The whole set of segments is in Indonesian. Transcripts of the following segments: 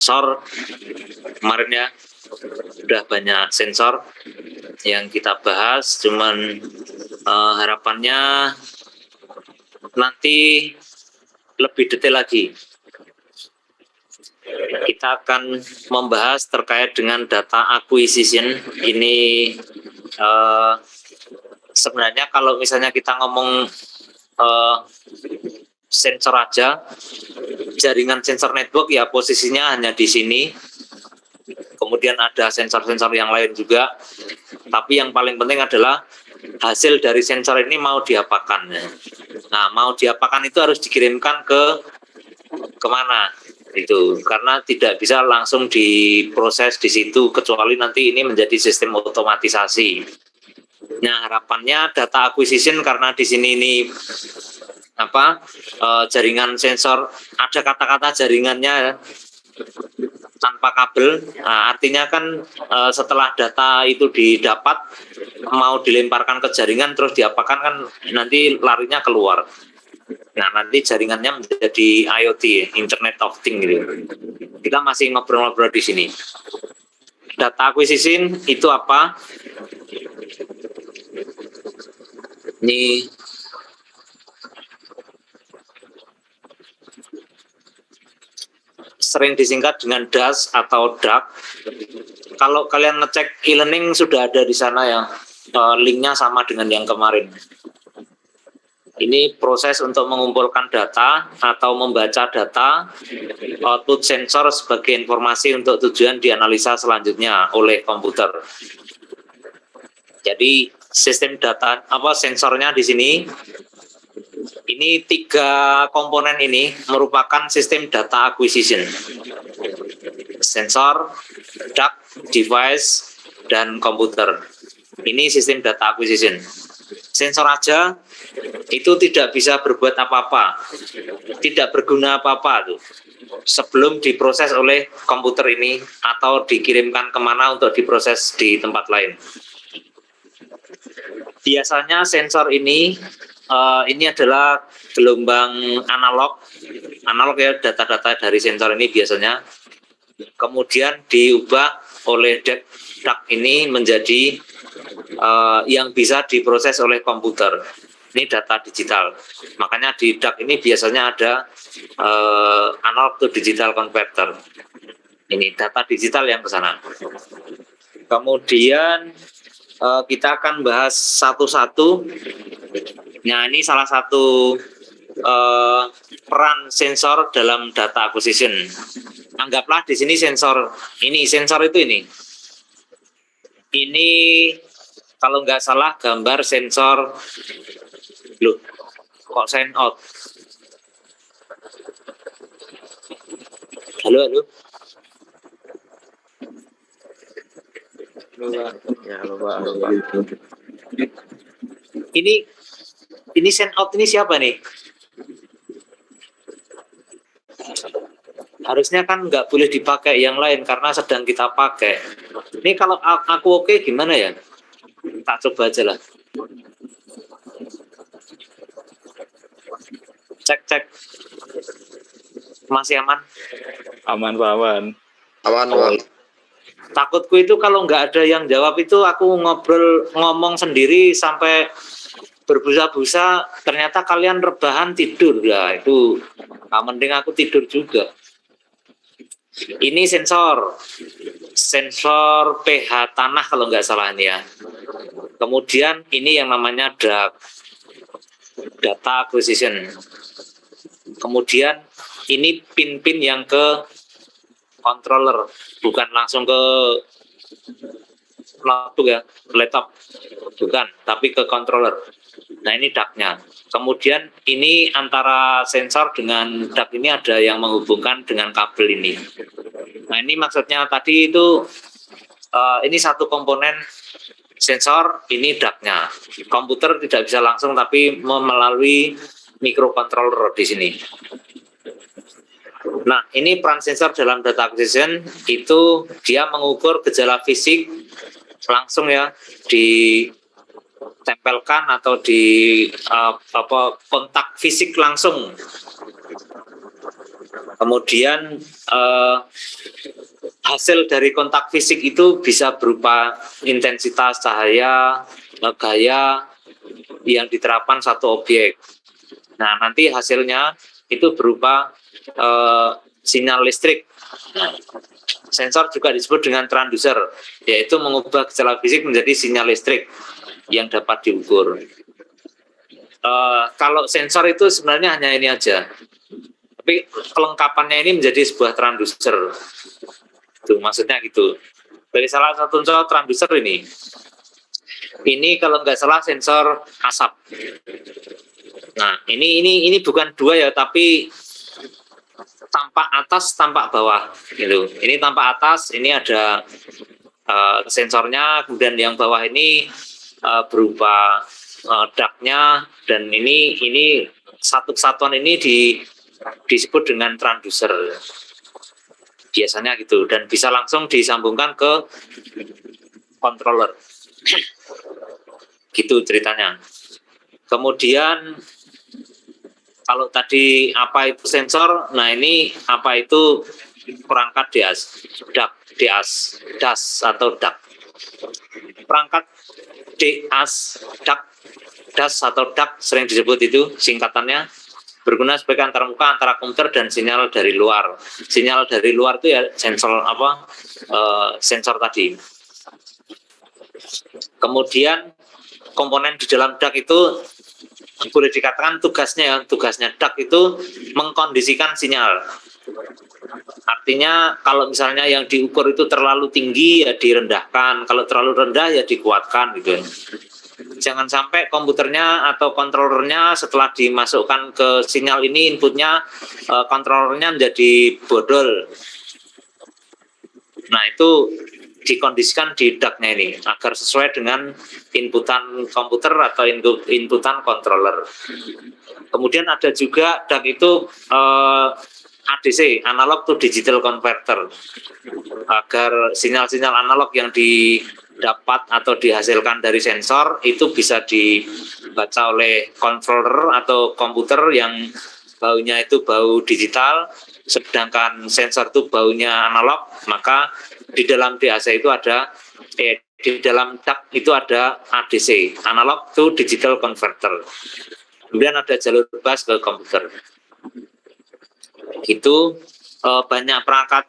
sensor kemarin ya, sudah banyak sensor yang kita bahas, cuman harapannya nanti lebih detail lagi. Kita akan membahas terkait dengan data acquisition. Ini sebenarnya kalau misalnya kita ngomong sensor aja, jaringan sensor network ya posisinya hanya di sini. Kemudian ada sensor-sensor yang lain juga. Tapi yang paling penting adalah hasil dari sensor ini mau diapakan. Nah, mau diapakan itu harus dikirimkan ke kemana? Itu karena tidak bisa langsung diproses di situ kecuali nanti ini menjadi sistem otomatisasi. Nah, harapannya data acquisition karena di sini ini jaringan sensor, ada kata-kata jaringannya tanpa kabel. Nah, artinya kan setelah data itu didapat mau dilemparkan ke jaringan terus diapakan kan nanti larinya keluar. Nah, nanti jaringannya menjadi IoT, Internet of Things gitu. Kita masih ngobrol-ngobrol di sini. Data acquisition itu apa? Ini sering disingkat dengan DAS atau DAC. Kalau kalian ngecek e-learning sudah ada di sana ya, linknya sama dengan yang kemarin. Ini proses untuk mengumpulkan data atau membaca data, output sensor sebagai informasi untuk tujuan dianalisa selanjutnya oleh komputer. Jadi sistem data sensornya di sini. Ini 3 komponen ini merupakan sistem data acquisition. Sensor, DAC, device, dan komputer. Ini sistem data acquisition. Sensor aja itu tidak bisa berbuat apa-apa, tidak berguna apa-apa tuh, sebelum diproses oleh komputer ini atau dikirimkan kemana untuk diproses di tempat lain. Biasanya sensor ini adalah gelombang analog ya, data-data dari sensor ini biasanya kemudian diubah oleh DAC ini menjadi yang bisa diproses oleh komputer. Ini data digital. Makanya di DAC ini biasanya ada analog to digital converter. Ini data digital yang ke sana. Kemudian kita akan bahas satu-satu. Nah, ini salah satu peran sensor dalam data acquisition. Anggaplah di sini sensor itu ini. Ini kalau nggak salah gambar sensor. Loh, kok sign out? Halo. Ya, halo Pak. Ini send out ini siapa nih? Harusnya kan nggak boleh dipakai yang lain karena sedang kita pakai. Ini kalau aku oke gimana ya? Tak coba aja lah. Cek. Masih aman? Aman Pak, aman. Aman. Takutku itu kalau nggak ada yang jawab itu aku ngomong sendiri sampai berbusa-busa, ternyata kalian rebahan tidur. Ya itu mending aku tidur juga. Ini sensor pH tanah kalau nggak salah ini ya. Kemudian ini yang namanya DAC, data acquisition. Kemudian ini pin-pin yang ke controller, bukan langsung ke notebook ya, laptop, bukan, tapi ke controller. Nah, ini DAC-nya. Kemudian ini antara sensor dengan DAC ini ada yang menghubungkan dengan kabel ini. Nah, ini maksudnya tadi itu ini satu komponen sensor, ini DAC-nya. Komputer tidak bisa langsung tapi melalui microcontroller di sini. Nah, ini peran sensor dalam data acquisition itu dia mengukur gejala fisik langsung ya, ditempelkan atau di kontak fisik langsung Kemudian hasil dari kontak fisik itu bisa berupa intensitas cahaya, gaya yang diterapkan satu objek. Nah, nanti hasilnya itu berupa sinyal listrik. Nah, sensor juga disebut dengan transducer, yaitu mengubah gejala fisik menjadi sinyal listrik yang dapat diukur. Kalau sensor itu sebenarnya hanya ini aja, tapi kelengkapannya ini menjadi sebuah transducer. Itu maksudnya gitu. Dari salah satu contoh transducer ini kalau nggak salah sensor asap. Nah, ini bukan dua ya, tapi tampak atas, tampak bawah gitu. Ini tampak atas, ini ada sensornya, kemudian yang bawah ini berupa ductnya, dan ini satu kesatuan ini disebut dengan transducer biasanya gitu, dan bisa langsung disambungkan ke controller gitu ceritanya. Kemudian kalau tadi apa itu sensor, nah ini apa itu perangkat DAS atau DAC. Perangkat DAS atau DAC sering disebut itu singkatannya, berguna sebagai antarmuka antara komputer dan sinyal dari luar. Sinyal dari luar itu ya sensor tadi. Kemudian komponen di dalam DAC itu boleh dikatakan tugasnya DAC itu mengkondisikan sinyal. Artinya kalau misalnya yang diukur itu terlalu tinggi ya direndahkan, kalau terlalu rendah ya dikuatkan gitu. Jangan sampai komputernya atau kontrolernya setelah dimasukkan ke sinyal ini inputnya kontrolernya menjadi bodol. Nah, itu dikondisikan di DAC-nya ini agar sesuai dengan inputan komputer atau inputan controller. Kemudian ada juga DAC itu ADC, analog to digital converter, agar sinyal-sinyal analog yang didapat atau dihasilkan dari sensor itu bisa dibaca oleh controller atau komputer yang baunya itu bau digital, sedangkan sensor itu baunya analog. Maka di dalam DAC itu ada di dalam DAC itu ada ADC, analog to digital converter. Kemudian ada jalur bus ke komputer. Itu banyak perangkat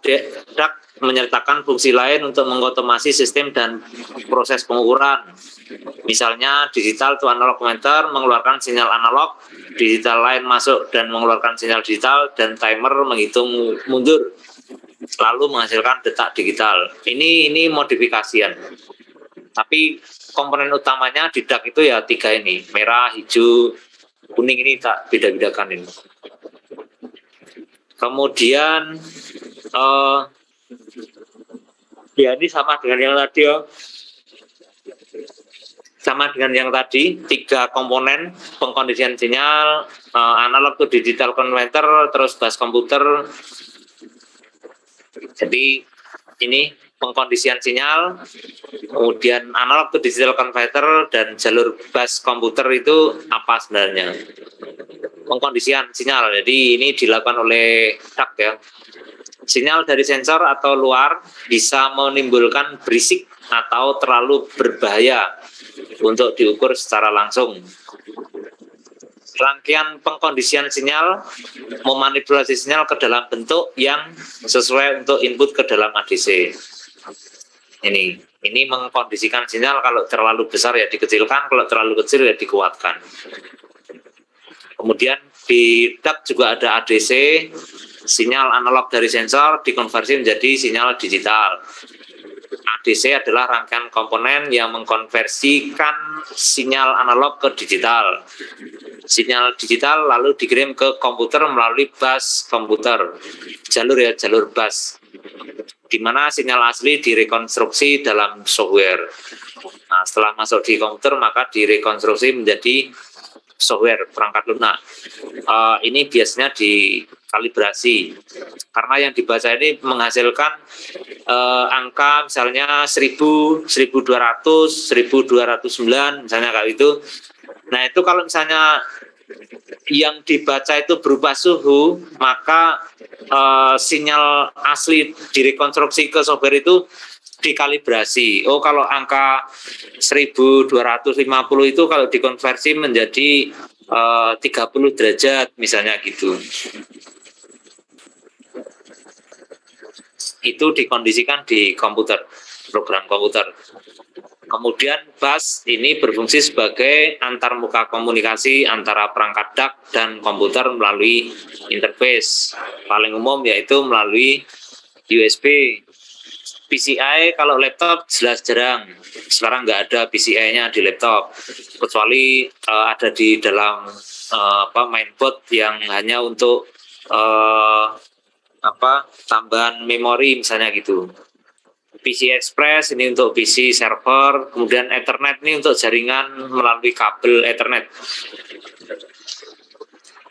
DAC menyertakan fungsi lain untuk mengotomasi sistem dan proses pengukuran. Misalnya digital to analog converter mengeluarkan sinyal analog, digital lain masuk dan mengeluarkan sinyal digital, dan timer menghitung mundur lalu menghasilkan detak digital. Ini modifikasian. Tapi komponen utamanya di DAC itu ya 3 ini, merah, hijau, kuning, ini tak beda-bedakan ini. Kemudian ya ini sama dengan yang tadi ya. Sama dengan yang tadi, 3 komponen pengkondisian sinyal, analog to digital converter, terus bus komputer. Jadi ini pengkondisian sinyal, kemudian analog to digital converter, dan jalur bus komputer itu apa sebenarnya? Pengkondisian sinyal, jadi ini dilakukan oleh DAC ya. Sinyal dari sensor atau luar bisa menimbulkan berisik atau terlalu berbahaya untuk diukur secara langsung. Rangkaian pengkondisian sinyal memanipulasi sinyal ke dalam bentuk yang sesuai untuk input ke dalam ADC. Ini mengkondisikan sinyal, kalau terlalu besar ya dikecilkan, kalau terlalu kecil ya dikuatkan. Kemudian di DAC juga ada ADC, sinyal analog dari sensor dikonversi menjadi sinyal digital. ADC adalah rangkaian komponen yang mengkonversikan sinyal analog ke digital. Sinyal digital lalu dikirim ke komputer melalui bus komputer, jalur bus, di mana sinyal asli direkonstruksi dalam software. Nah, setelah masuk di komputer maka direkonstruksi menjadi software perangkat lunak. Ini biasanya dikalibrasi karena yang dibaca ini menghasilkan angka misalnya 1000, 1200, 1209 misalnya kayak itu. Nah, itu kalau misalnya yang dibaca itu berupa suhu, maka sinyal asli direkonstruksi ke software itu dikalibrasi. Oh, kalau angka 1250 itu kalau dikonversi menjadi 30 derajat misalnya gitu. Itu dikondisikan di komputer, program komputer. Kemudian bus ini berfungsi sebagai antarmuka komunikasi antara perangkat DAC dan komputer melalui interface. Paling umum yaitu melalui USB. PCI kalau laptop jelas jarang. Sekarang nggak ada PCI-nya di laptop, kecuali ada di dalam mainboard yang hanya untuk tambahan memori misalnya gitu. PC Express ini untuk PC server, kemudian Ethernet ini untuk jaringan melalui kabel Ethernet.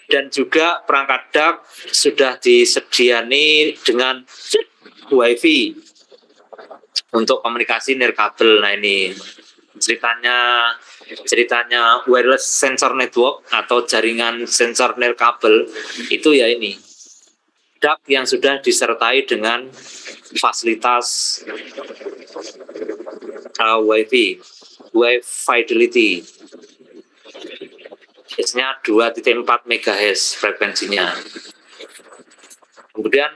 Dan juga perangkat DAC sudah disediani dengan Wi-Fi untuk komunikasi nirkabel. Nah ini ceritanya wireless sensor network atau jaringan sensor nirkabel itu ya ini. DAC yang sudah disertai dengan fasilitas Wi-Fi, Wave Fidelity. Biasanya 2.4 MHz frekuensinya. Kemudian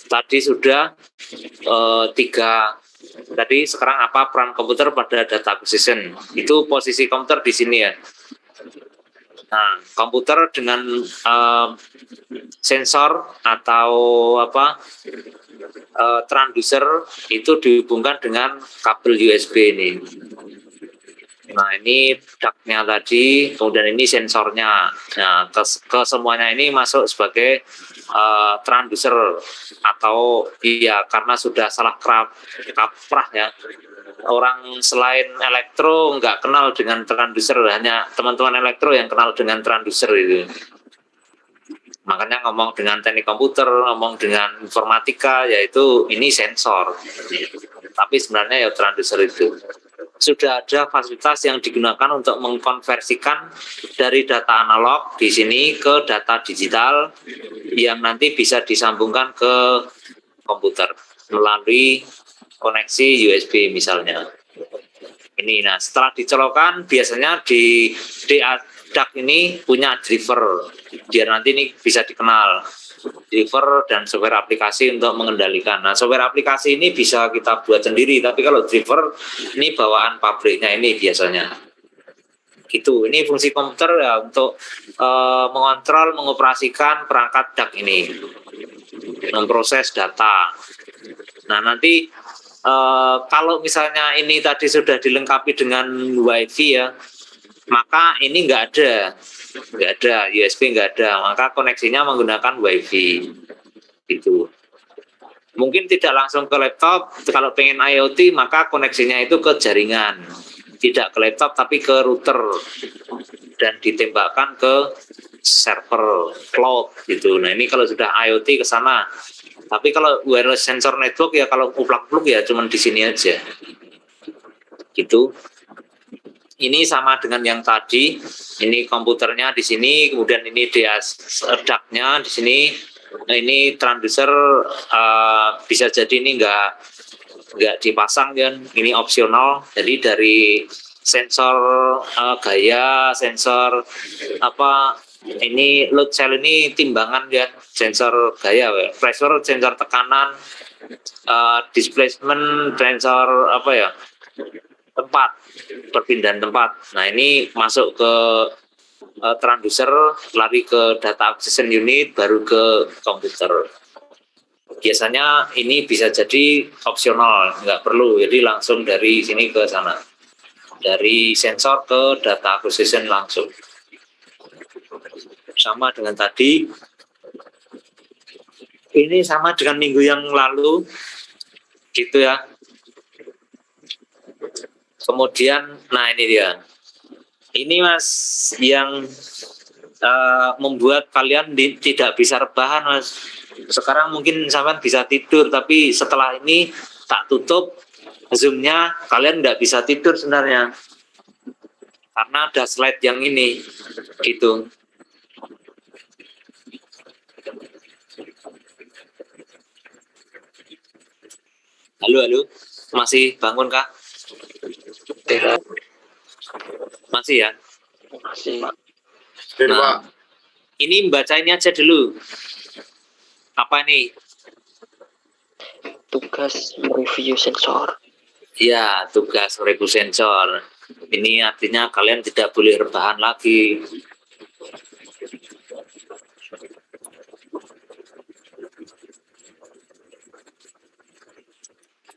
tadi sudah tadi sekarang apa peran komputer pada data acquisition? Itu posisi komputer di sini ya. Nah, komputer dengan sensor atau transducer itu dihubungkan dengan kabel USB ini. Nah, ini DAC-nya tadi, kemudian ini sensornya. Nah, ke semuanya ini masuk sebagai transducer atau ya karena sudah salah kaprah ya. Orang selain elektro nggak kenal dengan transducer, hanya teman-teman elektro yang kenal dengan transducer itu. Makanya ngomong dengan teknik komputer, ngomong dengan informatika, yaitu ini sensor. Tapi sebenarnya ya transducer itu. Sudah ada fasilitas yang digunakan untuk mengkonversikan dari data analog di sini ke data digital yang nanti bisa disambungkan ke komputer melalui koneksi USB misalnya. Ini, nah setelah dicolokkan biasanya di DAC ini punya driver, biar nanti ini bisa dikenal. Driver dan software aplikasi untuk mengendalikan. Nah, software aplikasi ini bisa kita buat sendiri, tapi kalau driver ini bawaan pabriknya ini biasanya. Gitu. Ini fungsi komputer ya untuk mengontrol, mengoperasikan perangkat DAC ini, memproses data. Nah, nanti kalau misalnya ini tadi sudah dilengkapi dengan Wi-Fi ya, maka ini nggak ada USB, nggak ada, maka koneksinya menggunakan Wi-Fi gitu. Mungkin tidak langsung ke laptop, kalau pengen IoT maka koneksinya itu ke jaringan, tidak ke laptop tapi ke router dan ditembakkan ke server cloud gitu. Nah ini kalau sudah IoT ke sana. Tapi kalau wireless sensor network ya kalau uplak-pluk ya cuman di sini aja gitu. Ini sama dengan yang tadi, ini komputernya di sini, kemudian ini DAC-nya di sini. Nah, ini transducer bisa jadi ini nggak dipasang kan, ini opsional. Jadi dari sensor gaya, sensor ini load cell ini timbangan kan, sensor gaya, pressure, sensor tekanan, displacement, sensor tempat, perpindahan tempat. Nah ini masuk ke transducer, lari ke data acquisition unit, baru ke komputer. Biasanya ini bisa jadi opsional, nggak perlu, jadi langsung dari sini ke sana, dari sensor ke data acquisition langsung. Sama dengan tadi, ini sama dengan minggu yang lalu, gitu ya. Kemudian, nah ini dia. Ini Mas yang membuat kalian tidak bisa rebahan Mas. Sekarang mungkin sampean bisa tidur, tapi setelah ini tak tutup Zoom-nya, kalian nggak bisa tidur sebenarnya. Karena ada slide yang ini, gitu. Halo, halo. Masih bangun kah? Tidak, Masih ya? masih. Nah, ini baca ini aja dulu. Apa nih? Tugas mereview sensor. Ya, tugas review sensor. Ini artinya kalian tidak boleh rebahan lagi.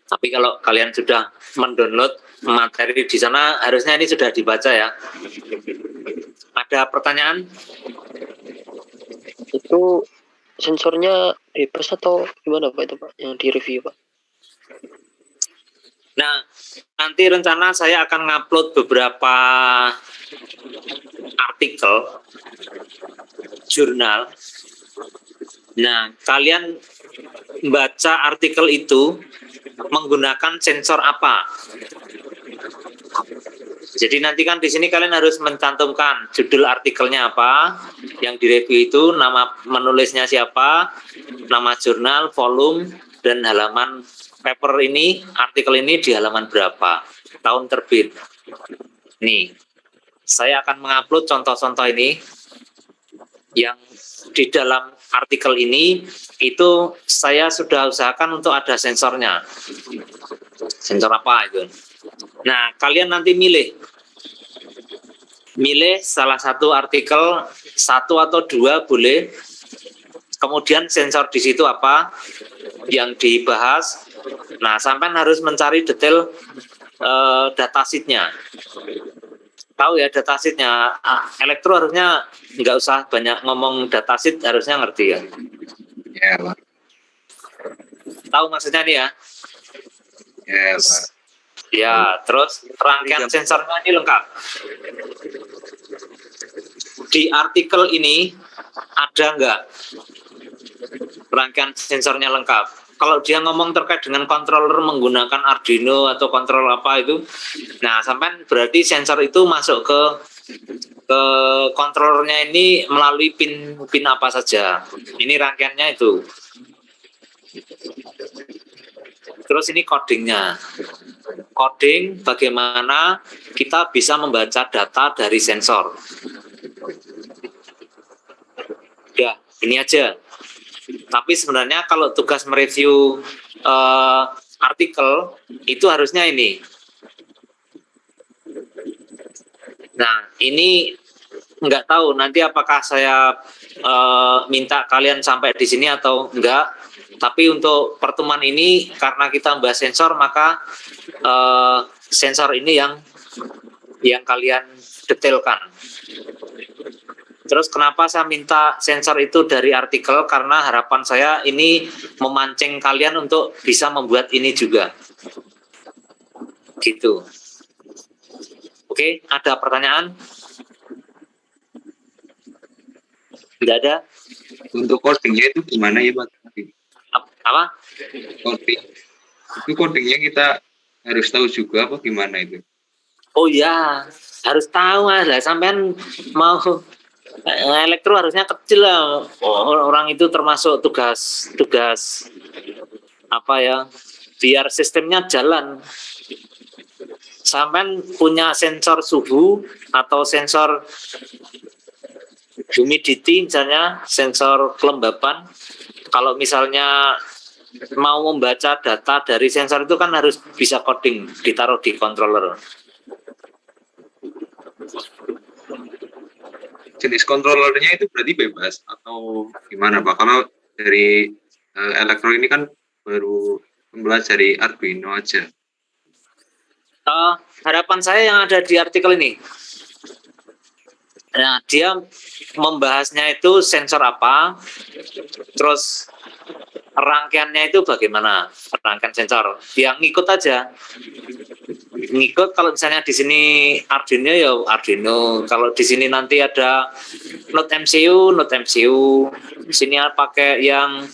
Tapi kalau kalian sudah mendownload materi di sana, harusnya ini sudah dibaca ya. Ada pertanyaan? Itu sensornya bebas atau gimana Pak itu Pak yang di review Pak? Nah, nanti rencana saya akan ngupload beberapa artikel jurnal. Nah, kalian baca artikel itu menggunakan sensor apa? Jadi nanti kan di sini kalian harus mencantumkan judul artikelnya apa, yang direview itu nama menulisnya siapa, nama jurnal, volume, dan halaman paper ini, artikel ini di halaman berapa, tahun terbit. Nih, saya akan mengupload contoh-contoh ini yang di dalam artikel ini itu saya sudah usahakan untuk ada sensornya. Sensor apa itu? Nah, kalian nanti milih salah satu artikel, satu atau dua boleh. Kemudian sensor di situ apa yang dibahas. Nah, sampai harus mencari detail datasheetnya. Tahu ya datasheetnya. Elektro harusnya nggak usah banyak ngomong datasheet, harusnya ngerti ya. Ya, Pak. Tahu maksudnya nih ya? Ya, Pak. Ya, terus rangkaian sensornya ini lengkap. Di artikel ini ada nggak rangkaian sensornya lengkap? Kalau dia ngomong terkait dengan controller menggunakan Arduino atau kontrol apa itu, nah sampai berarti sensor itu masuk ke controllernya ini melalui pin apa saja. Ini rangkaiannya itu. Terus ini codingnya. Coding bagaimana kita bisa membaca data dari sensor. Ya, ini aja. Tapi sebenarnya kalau tugas mereview artikel itu harusnya ini. Nah, ini nggak tahu nanti apakah saya minta kalian sampai di sini atau enggak. Tapi untuk pertemuan ini karena kita membahas sensor, maka sensor ini yang kalian detailkan. Terus kenapa saya minta sensor itu dari artikel? Karena harapan saya ini memancing kalian untuk bisa membuat ini juga. Gitu. Oke, ada pertanyaan? Tidak ada? Untuk codingnya itu gimana ya, Pak? Apa? Coding. Itu codingnya kita harus tahu juga apa gimana itu? Oh ya, harus tahu Mas. Lah sampean mau elektro harusnya kecil lah. Orang itu termasuk tugas apa ya? Biar sistemnya jalan. Sampean punya sensor suhu atau sensor humidity misalnya, sensor kelembapan. Kalau misalnya mau membaca data dari sensor itu kan harus bisa coding, ditaruh di controller. Jenis controllernya itu berarti bebas atau gimana, Pak? Kalau dari elektro ini kan baru mempelajari Arduino aja. Harapan saya yang ada di artikel ini. Nah, dia membahasnya itu sensor apa, terus rangkaiannya itu bagaimana, rangkaian sensor. Yang ngikut aja. Ngikut kalau misalnya di sini Arduino ya Arduino. Kalau di sini nanti ada Node MCU. Di sini pakai yang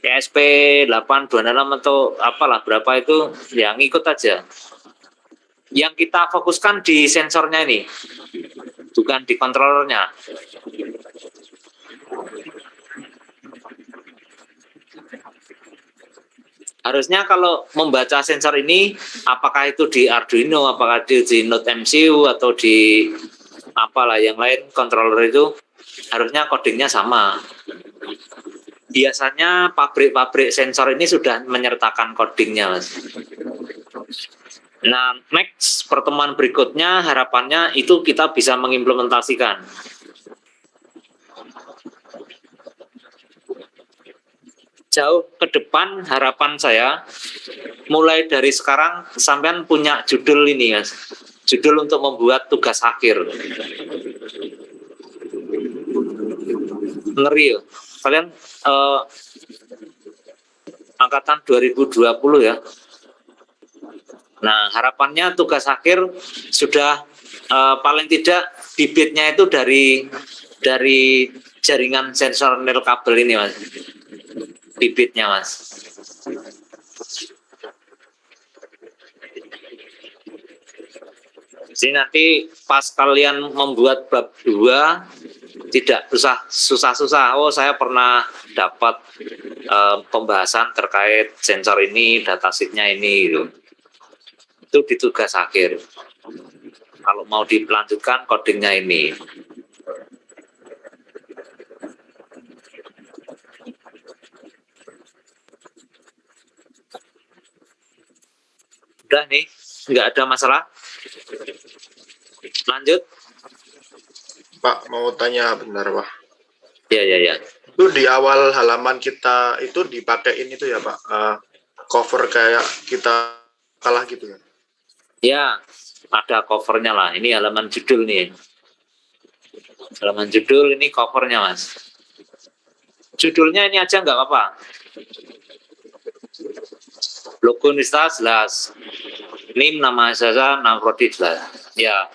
ESP8266 atau apalah berapa itu, ya ngikut aja. Yang kita fokuskan di sensornya ini, bukan di controllernya. Harusnya kalau membaca sensor ini, apakah itu di Arduino, apakah di Node MCU atau di apalah yang lain controller itu, harusnya codingnya sama. Biasanya pabrik-pabrik sensor ini sudah menyertakan codingnya, Mas. Nah, next pertemuan berikutnya harapannya itu kita bisa mengimplementasikan. Jauh ke depan harapan saya mulai dari sekarang sampean punya judul ini, Mas. Judul untuk membuat tugas akhir. Ngeri ya. Kalian angkatan 2020 ya. Nah, harapannya tugas akhir sudah paling tidak bibitnya itu dari jaringan sensor nirkabel ini, Mas. Bibitnya, Mas. Jadi nanti pas kalian membuat bab 2 tidak usah susah-susah. Oh, saya pernah dapat pembahasan terkait sensor ini, datasheetnya ini gitu. Itu di tugas akhir. Kalau mau dilanjutkan codingnya ini. Udah nih, nggak ada masalah. Lanjut. Pak, mau tanya benar, Pak. Ya. Itu di awal halaman kita itu dipakein itu ya, Pak, cover kayak kita kalah gitu ya? Ya, ada covernya lah. Ini halaman judul nih. Halaman judul ini covernya, Mas. Judulnya ini aja nggak apa-apa. Logo Nista jelas. NIM, nama saya, nama prodi jelas. Ya,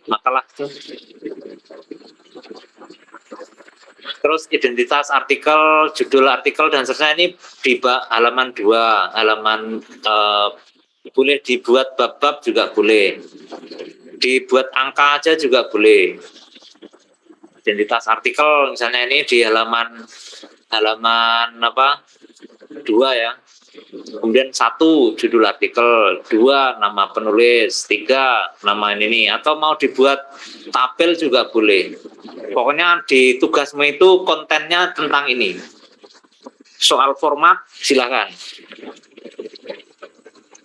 makalah itu. Terus identitas artikel, judul artikel dan seterusnya ini di halaman 2, halaman boleh dibuat bab-bab juga boleh. Dibuat angka aja juga boleh. Identitas artikel misalnya ini di halaman apa? 2 ya. Kemudian 1 judul artikel, 2 nama penulis, 3 nama ini, atau mau dibuat tabel juga boleh. Pokoknya di tugasmu itu kontennya tentang ini. Soal format silakan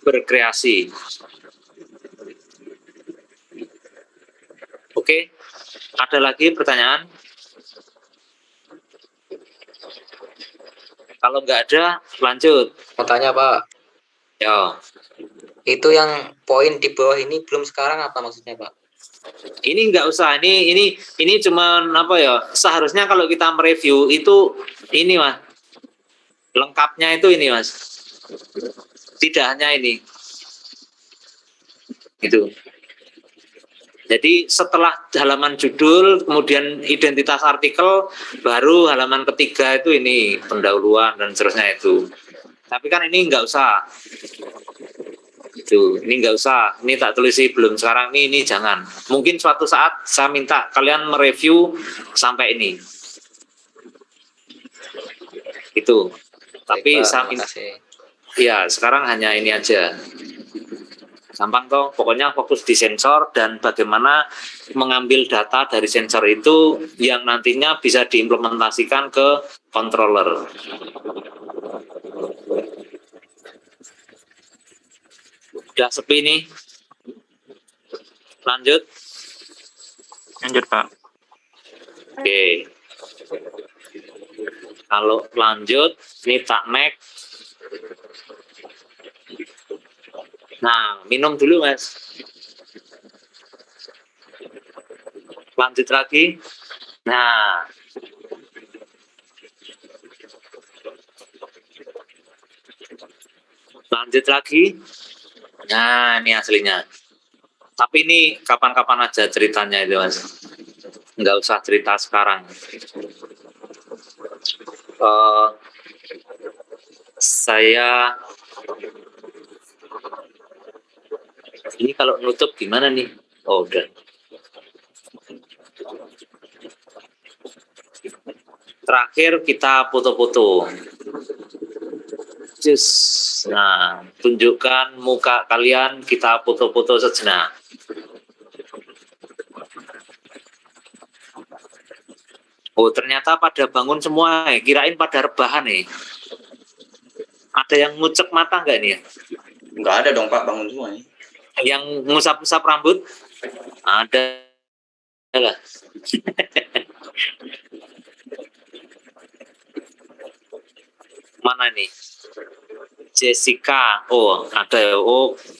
berkreasi. Oke, ada lagi pertanyaan? Kalau nggak ada, lanjut. Mau tanya Pak, Ya, itu yang poin di bawah ini belum sekarang apa maksudnya Pak? ini nggak usah. Ini cuman apa ya? Seharusnya kalau kita mereview itu ini, Mas. Lengkapnya itu ini, Mas. Tidak hanya ini. Itu. Jadi setelah halaman judul, kemudian identitas artikel, baru halaman ketiga itu ini pendahuluan dan seterusnya itu. Tapi kan ini nggak usah. Itu, ini nggak usah. Ini tak tulisi belum sekarang. Ini jangan. Mungkin suatu saat saya minta kalian mereview sampai ini. Itu. Tapi Baik, Pak, saya terima minta, kasih. ya sekarang hanya ini aja. Gampang toh, pokoknya fokus di sensor dan bagaimana mengambil data dari sensor itu yang nantinya bisa diimplementasikan ke controller. Udah sepi nih. Lanjut. Lanjut, Pak. Oke. Kalau lanjut, ini tak next. Nah, minum dulu, Mas. Lanjut lagi. Nah. Lanjut lagi. Nah, ini aslinya. Tapi ini kapan-kapan aja ceritanya itu, Mas. Nggak usah cerita sekarang. Saya ini kalau nutup gimana nih? Oh, udah. Terakhir kita foto-foto. Cus. Nah, tunjukkan muka kalian, kita foto-foto sejenak. Oh, ternyata pada bangun semua. Kirain pada rebahan nih. Ada yang ngucek mata nggak nih? Nggak ada dong Pak, bangun semua nih. Yang ngusap-ngusap rambut? Ada lah. Mana nih? Jessica. Oh, ada. Oh,